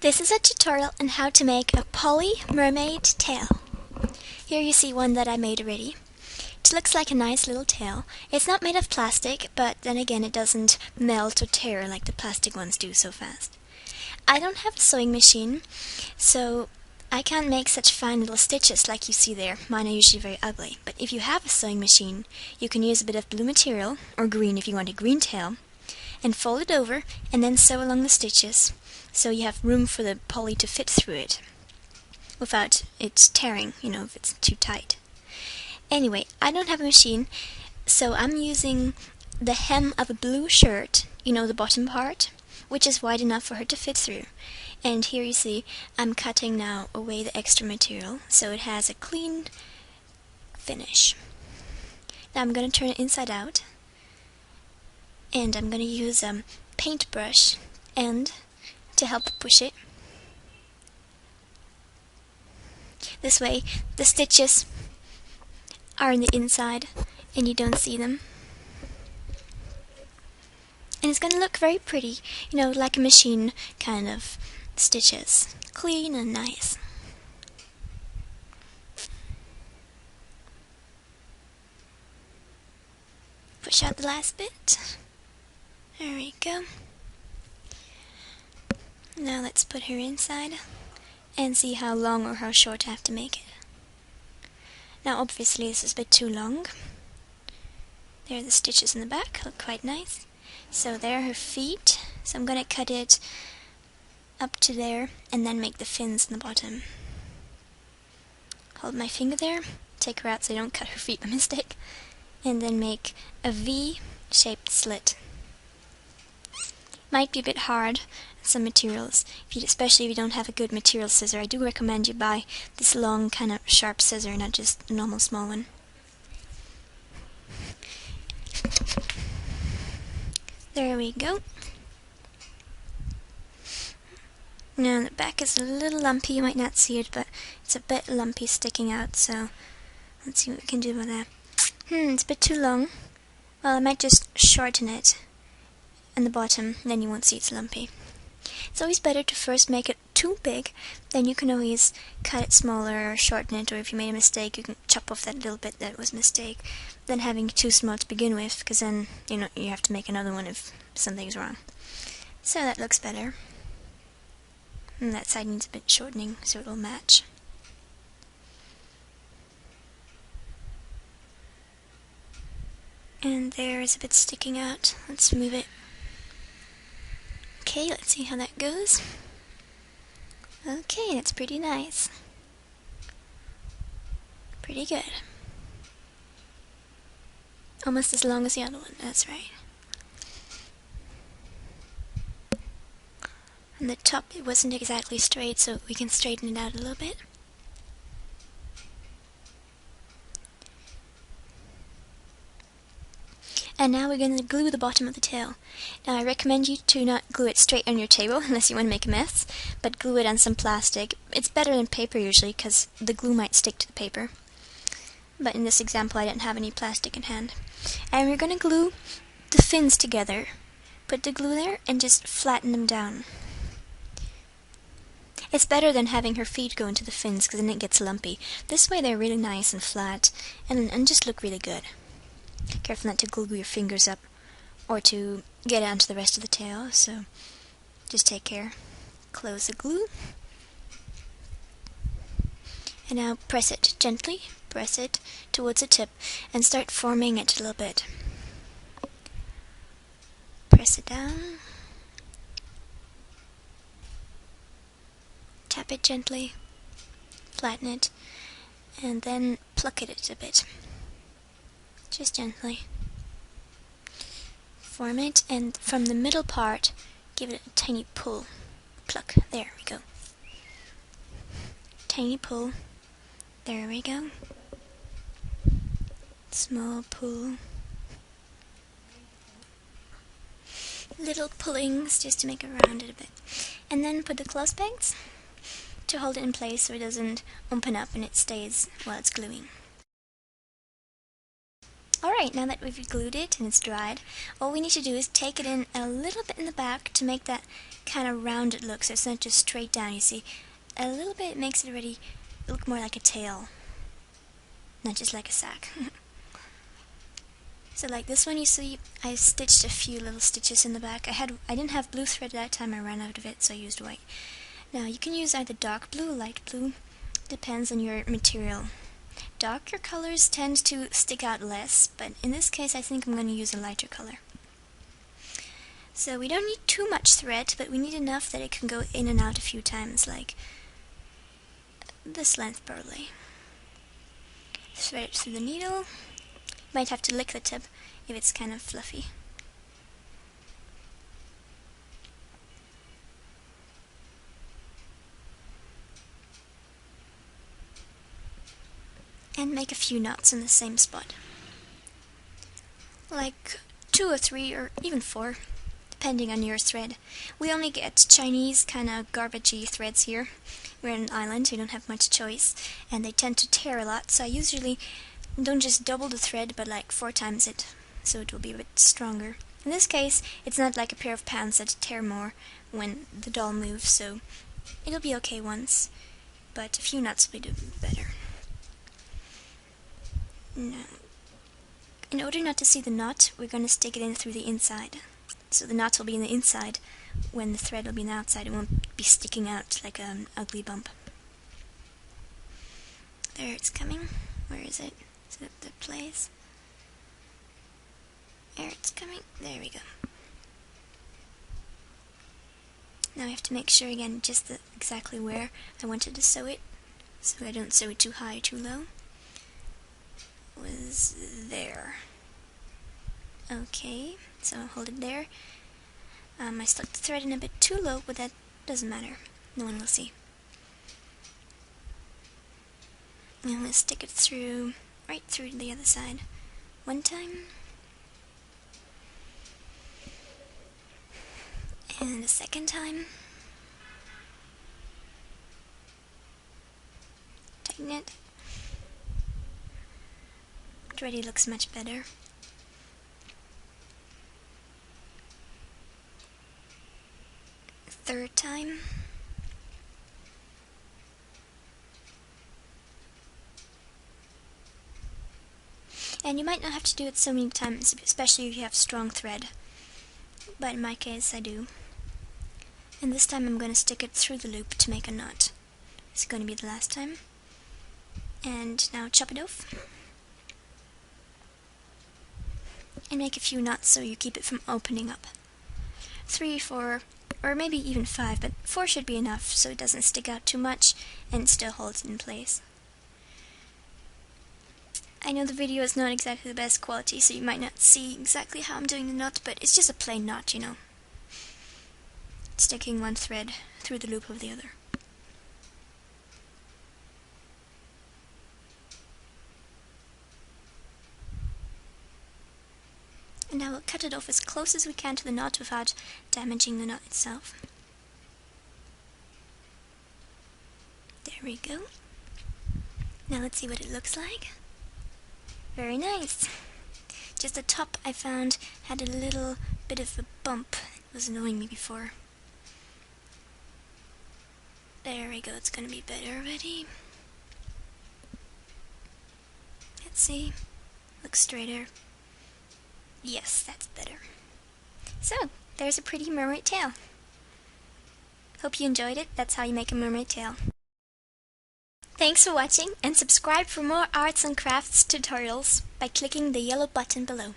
This is a tutorial on how to make a poly mermaid tail. Here you see one that I made already. It looks like a nice little tail. It's not made of plastic, but then again it doesn't melt or tear like the plastic ones do so fast. I don't have a sewing machine, so I can't make such fine little stitches like you see there. Mine are usually very ugly. But if you have a sewing machine, you can use a bit of blue material, or green if you want a green tail, and fold it over and then sew along the stitches so you have room for the poly to fit through it without it tearing, if it's too tight. Anyway, I don't have a machine, so I'm using the hem of a blue shirt, the bottom part, which is wide enough for her to fit through. And here you see I'm cutting now away the extra material so it has a clean finish. Now I'm going to turn it inside out, and I'm going to use a paintbrush end to help push it. This way the stitches are in the inside and you don't see them. And it's going to look very pretty, like a machine kind of stitches. Clean and nice. Push out the last bit. There we go. Now let's put her inside and see how long or how short I have to make it. Now obviously this is a bit too long. There are the stitches in the back, look quite nice. So there are her feet, so I'm going to cut it up to there and then make the fins in the bottom. Hold my finger there, take her out so I don't cut her feet by mistake, and then make a V-shaped slit. Might be a bit hard, some materials, especially if you don't have a good material scissor. I do recommend you buy this long kind of sharp scissor, not just a normal small one. There we go. Now the back is a little lumpy, you might not see it, but it's a bit lumpy sticking out, so let's see what we can do with that. It's a bit too long. Well, I might just shorten it in the bottom, then you won't see it's lumpy. It's always better to first make it too big, then you can always cut it smaller or shorten it, or if you made a mistake you can chop off that little bit that was a mistake, than having too small to begin with, because then you have to make another one if something's wrong. So that looks better. And that side needs a bit shortening so it will match. And there is a bit sticking out. Let's move it. Okay, let's see how that goes. Okay, that's pretty nice. Pretty good. Almost as long as the other one, that's right. On the top it wasn't exactly straight, so we can straighten it out a little bit. And now we're going to glue the bottom of the tail. Now I recommend you to not glue it straight on your table unless you want to make a mess, but glue it on some plastic. It's better than paper usually because the glue might stick to the paper. But in this example I didn't have any plastic in hand. And we're going to glue the fins together. Put the glue there and just flatten them down. It's better than having her feet go into the fins because then it gets lumpy. This way they're really nice and flat and just look really good. Careful not to glue your fingers up or to get onto the rest of the tail, so just take care. Close the glue. And now press it gently, press it towards the tip and start forming it a little bit. Press it down. Tap it gently, flatten it, and then pluck it a bit. Just gently. Form it, and from the middle part, give it a tiny pull. Pluck. There we go. Tiny pull. There we go. Small pull. Little pullings just to make it rounded a bit. And then put the clothespins to hold it in place so it doesn't open up and it stays while it's gluing. Alright, now that we've glued it and it's dried, all we need to do is take it in a little bit in the back to make that kind of rounded look, so it's not just straight down, you see. A little bit makes it already look more like a tail, not just like a sack. So like this one, you see, I stitched a few little stitches in the back. I didn't have blue thread that time, I ran out of it, so I used white. Now you can use either dark blue or light blue, depends on your material. Darker colors tend to stick out less, but in this case I think I'm going to use a lighter color. So we don't need too much thread, but we need enough that it can go in and out a few times, like this length probably. Thread it through the needle. You might have to lick the tip if it's kind of fluffy. And make a few knots in the same spot. Like 2 or 3 or even 4, depending on your thread. We only get Chinese kind of garbagey threads here. We're in an island, so we don't have much choice, and they tend to tear a lot, so I usually don't just double the thread, but like 4 times it, so it will be a bit stronger. In this case, it's not like a pair of pants that tear more when the doll moves, so it'll be okay once, but a few knots will be better. Now, in order not to see the knot, we're going to stick it in through the inside. So the knot will be in the inside when the thread will be on the outside. It won't be sticking out like an ugly bump. There, it's coming. Where is it? Is it the place? There, it's coming. There we go. Now I have to make sure again just exactly where I wanted to sew it, so I don't sew it too high or too low. Was there. Okay, so I'll hold it there. I stuck the thread in a bit too low, but that doesn't matter. No one will see. I'm going to stick it through, right through the other side. One time. And a second time. Tighten it. It already looks much better. Third time. And you might not have to do it so many times, especially if you have strong thread. But in my case, I do. And this time I'm going to stick it through the loop to make a knot. It's going to be the last time. And now chop it off. And make a few knots so you keep it from opening up. 3, 4, or maybe even 5, but 4 should be enough so it doesn't stick out too much and still holds it in place. I know the video is not exactly the best quality, so you might not see exactly how I'm doing the knot, but it's just a plain knot, you know. Sticking one thread through the loop of the other. And now we'll cut it off as close as we can to the knot without damaging the knot itself. There we go. Now let's see what it looks like. Very nice. Just the top I found had a little bit of a bump. It was annoying me before. There we go, it's gonna be better already. Let's see. Looks straighter. Yes, that's better. So, there's a pretty mermaid tail. Hope you enjoyed it. That's how you make a mermaid tail. Thanks for watching, and subscribe for more arts and crafts tutorials by clicking the yellow button below.